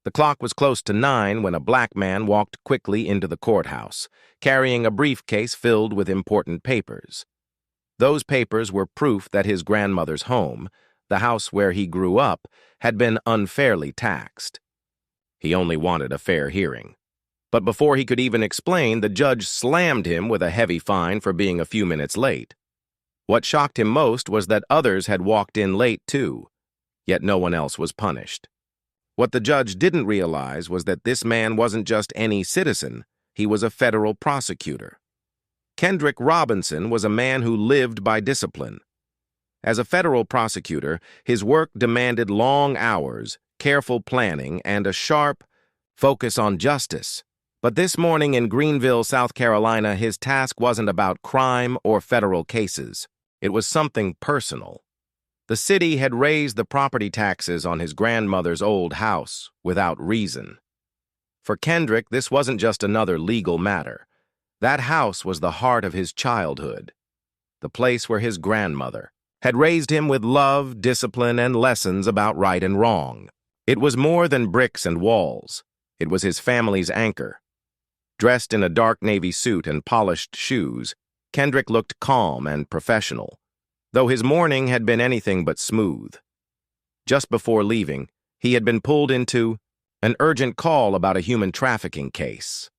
The clock was close to 9 when a black man walked quickly into the courthouse, carrying a briefcase filled with important papers. Those papers were proof that his grandmother's home, the house where he grew up, had been unfairly taxed. He only wanted a fair hearing. But before he could even explain, the judge slammed him with a heavy fine for being a few minutes late. What shocked him most was that others had walked in late too, yet no one else was punished. What the judge didn't realize was that this man wasn't just any citizen, he was a federal prosecutor. Kendrick Robinson was a man who lived by discipline. As a federal prosecutor, his work demanded long hours, careful planning, and a sharp focus on justice. But this morning in Greenville, South Carolina, his task wasn't about crime or federal cases. It was something personal. The city had raised the property taxes on his grandmother's old house without reason. For Kendrick, this wasn't just another legal matter. That house was the heart of his childhood, the place where his grandmother had raised him with love, discipline, and lessons about right and wrong. It was more than bricks and walls. It was his family's anchor. Dressed in a dark navy suit and polished shoes, Kendrick looked calm and professional, though his morning had been anything but smooth. Just before leaving, he had been pulled into an urgent call about a human trafficking case.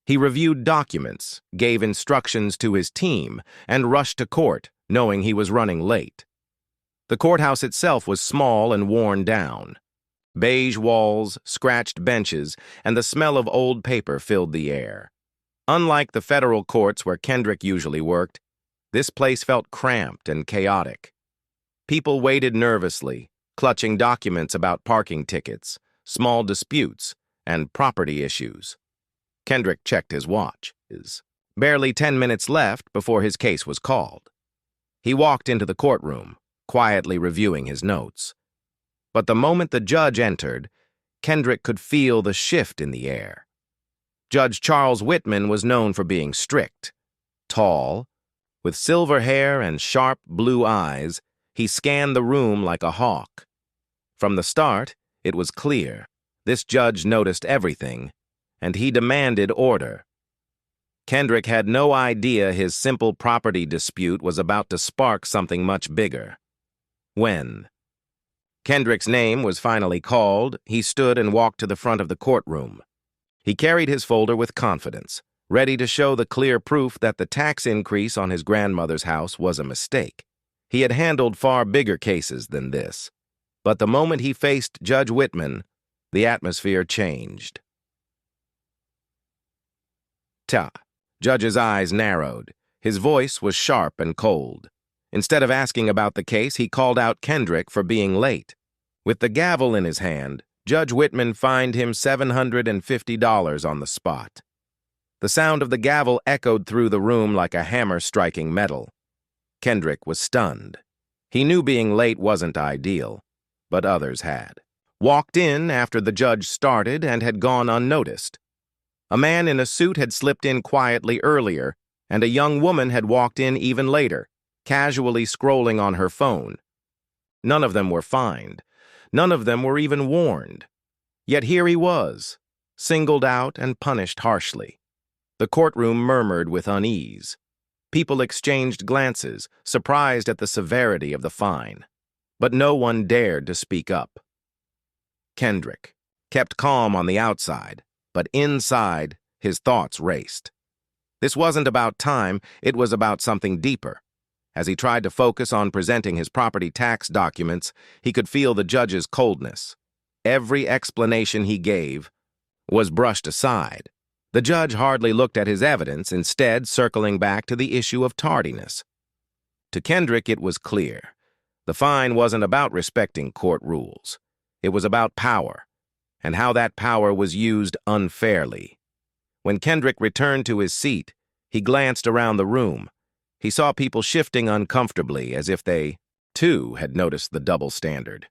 He reviewed documents, gave instructions to his team, and rushed to court, knowing he was running late. The courthouse itself was small and worn down. Beige walls, scratched benches, and the smell of old paper filled the air. Unlike the federal courts where Kendrick usually worked, this place felt cramped and chaotic. People waited nervously, clutching documents about parking tickets, small disputes, and property issues. Kendrick checked his watch. Barely 10 minutes left before his case was called. He walked into the courtroom, quietly reviewing his notes. But the moment the judge entered, Kendrick could feel the shift in the air. Judge Charles Whitman was known for being strict. Tall, with silver hair and sharp blue eyes, he scanned the room like a hawk. From the start, it was clear. This judge noticed everything, and he demanded order. Kendrick had no idea his simple property dispute was about to spark something much bigger. When Kendrick's name was finally called, he stood and walked to the front of the courtroom. He carried his folder with confidence, ready to show the clear proof that the tax increase on his grandmother's house was a mistake. He had handled far bigger cases than this. But the moment he faced Judge Whitman, the atmosphere changed. Judge's eyes narrowed. His voice was sharp and cold. Instead of asking about the case, he called out Kendrick for being late. With the gavel in his hand, Judge Whitman fined him $750 on the spot. The sound of the gavel echoed through the room like a hammer striking metal. Kendrick was stunned. He knew being late wasn't ideal, but others had. Walked in after the judge started and had gone unnoticed. A man in a suit had slipped in quietly earlier, and a young woman had walked in even later, casually scrolling on her phone. None of them were fined. None of them were even warned. Yet here he was, singled out and punished harshly. The courtroom murmured with unease. People exchanged glances, surprised at the severity of the fine. But no one dared to speak up. Kendrick kept calm on the outside, but inside, his thoughts raced. This wasn't about time, it was about something deeper. As he tried to focus on presenting his property tax documents, he could feel the judge's coldness. Every explanation he gave was brushed aside. The judge hardly looked at his evidence, instead circling back to the issue of tardiness. To Kendrick, it was clear. The fine wasn't about respecting court rules. It was about power, and how that power was used unfairly. When Kendrick returned to his seat, he glanced around the room. He saw people shifting uncomfortably as if they, too, had noticed the double standard.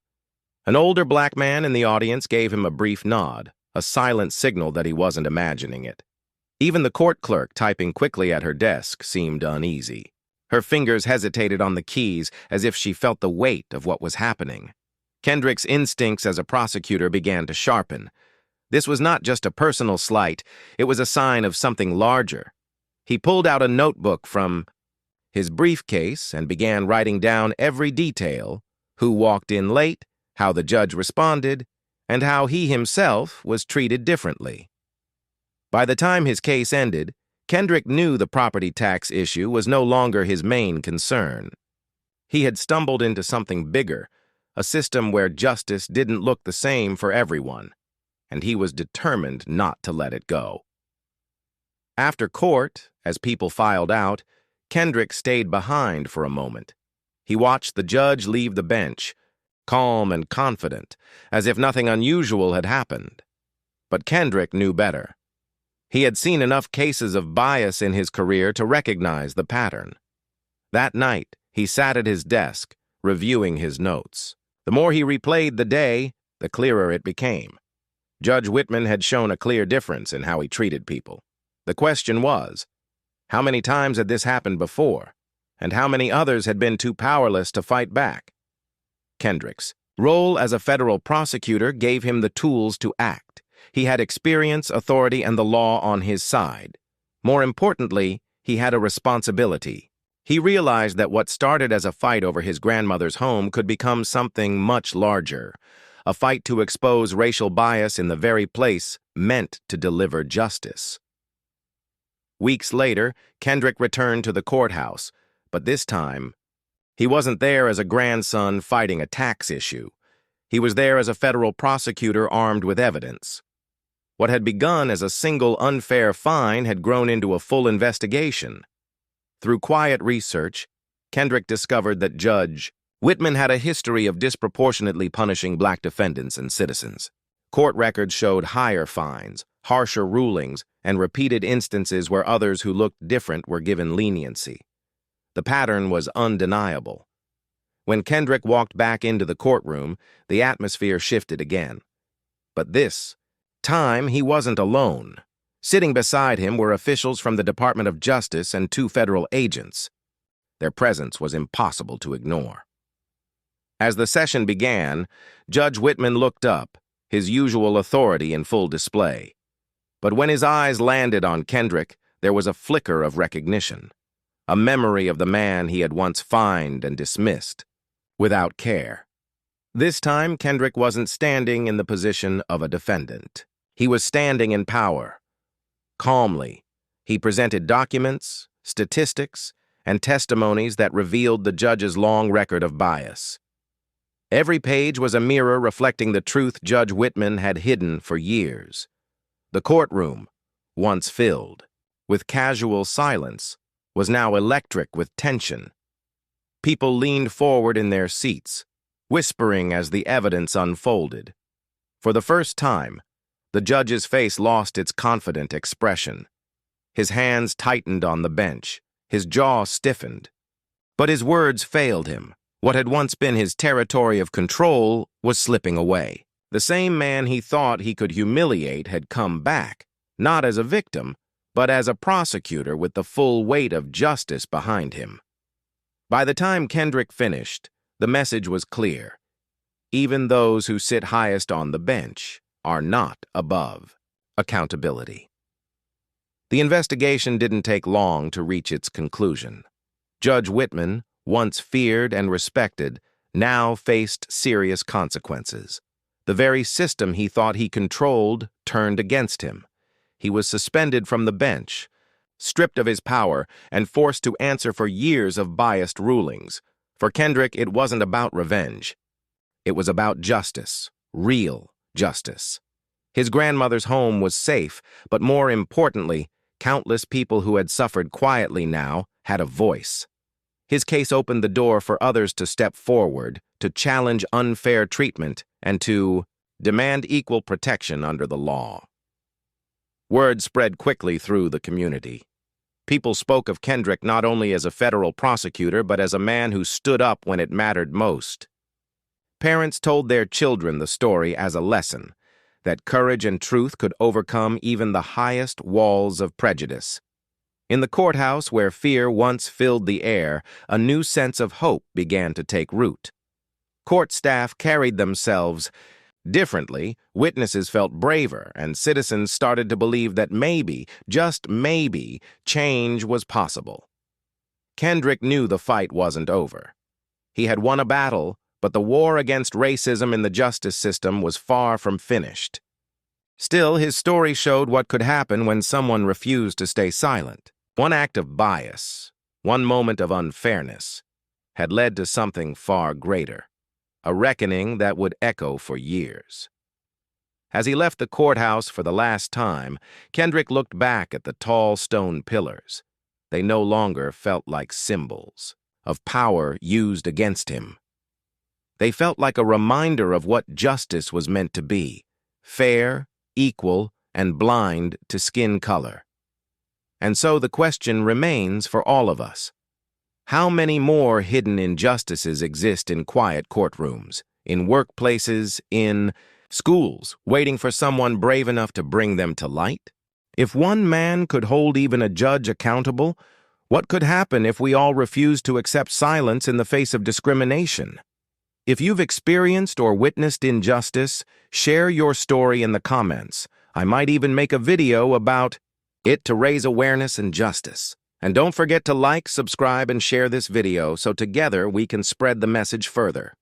An older black man in the audience gave him a brief nod, a silent signal that he wasn't imagining it. Even the court clerk, typing quickly at her desk, seemed uneasy. Her fingers hesitated on the keys as if she felt the weight of what was happening. Kendrick's instincts as a prosecutor began to sharpen. This was not just a personal slight, it was a sign of something larger. He pulled out a notebook from his briefcase and began writing down every detail: who walked in late, how the judge responded, and how he himself was treated differently. By the time his case ended, Kendrick knew the property tax issue was no longer his main concern. He had stumbled into something bigger, a system where justice didn't look the same for everyone, and he was determined not to let it go. After court, as people filed out, Kendrick stayed behind for a moment. He watched the judge leave the bench, calm and confident, as if nothing unusual had happened. But Kendrick knew better. He had seen enough cases of bias in his career to recognize the pattern. That night, he sat at his desk, reviewing his notes. The more he replayed the day, the clearer it became. Judge Whitman had shown a clear difference in how he treated people. The question was, how many times had this happened before, and how many others had been too powerless to fight back? Kendrick's role as a federal prosecutor gave him the tools to act. He had experience, authority, and the law on his side. More importantly, he had a responsibility. He realized that what started as a fight over his grandmother's home could become something much larger, a fight to expose racial bias in the very place meant to deliver justice. Weeks later, Kendrick returned to the courthouse, but this time, he wasn't there as a grandson fighting a tax issue. He was there as a federal prosecutor armed with evidence. What had begun as a single unfair fine had grown into a full investigation. Through quiet research, Kendrick discovered that Judge Whitman had a history of disproportionately punishing black defendants and citizens. Court records showed higher fines, harsher rulings, and repeated instances where others who looked different were given leniency. The pattern was undeniable. When Kendrick walked back into the courtroom, the atmosphere shifted again. But this time, he wasn't alone. Sitting beside him were officials from the Department of Justice and 2 federal agents. Their presence was impossible to ignore. As the session began, Judge Whitman looked up, his usual authority in full display. But when his eyes landed on Kendrick, there was a flicker of recognition, a memory of the man he had once fined and dismissed, without care. This time, Kendrick wasn't standing in the position of a defendant. He was standing in power. Calmly, he presented documents, statistics, and testimonies that revealed the judge's long record of bias. Every page was a mirror reflecting the truth Judge Whitman had hidden for years. The courtroom, once filled with casual silence, was now electric with tension. People leaned forward in their seats, whispering as the evidence unfolded. For the first time, the judge's face lost its confident expression. His hands tightened on the bench, his jaw stiffened. But his words failed him. What had once been his territory of control was slipping away. The same man he thought he could humiliate had come back, not as a victim, but as a prosecutor with the full weight of justice behind him. By the time Kendrick finished, the message was clear. Even those who sit highest on the bench are not above accountability. The investigation didn't take long to reach its conclusion. Judge Whitman, once feared and respected, now faced serious consequences. The very system he thought he controlled turned against him. He was suspended from the bench, stripped of his power, and forced to answer for years of biased rulings. For Kendrick, it wasn't about revenge. It was about justice, real justice. His grandmother's home was safe, but more importantly, countless people who had suffered quietly now had a voice. His case opened the door for others to step forward, to challenge unfair treatment, and to demand equal protection under the law. Word spread quickly through the community. People spoke of Kendrick not only as a federal prosecutor, but as a man who stood up when it mattered most. Parents told their children the story as a lesson, that courage and truth could overcome even the highest walls of prejudice. In the courthouse, where fear once filled the air, a new sense of hope began to take root. Court staff carried themselves differently, witnesses felt braver, and citizens started to believe that maybe, just maybe, change was possible. Kendrick knew the fight wasn't over. He had won a battle, but the war against racism in the justice system was far from finished. Still, his story showed what could happen when someone refused to stay silent. One act of bias, one moment of unfairness, had led to something far greater, a reckoning that would echo for years. As he left the courthouse for the last time, Kendrick looked back at the tall stone pillars. They no longer felt like symbols of power used against him. They felt like a reminder of what justice was meant to be: fair, equal, and blind to skin color. And so the question remains for all of us. How many more hidden injustices exist in quiet courtrooms, in workplaces, in schools, waiting for someone brave enough to bring them to light? If one man could hold even a judge accountable, what could happen if we all refused to accept silence in the face of discrimination? If you've experienced or witnessed injustice, share your story in the comments. I might even make a video about it to raise awareness and justice. And don't forget to like, subscribe, and share this video so together we can spread the message further.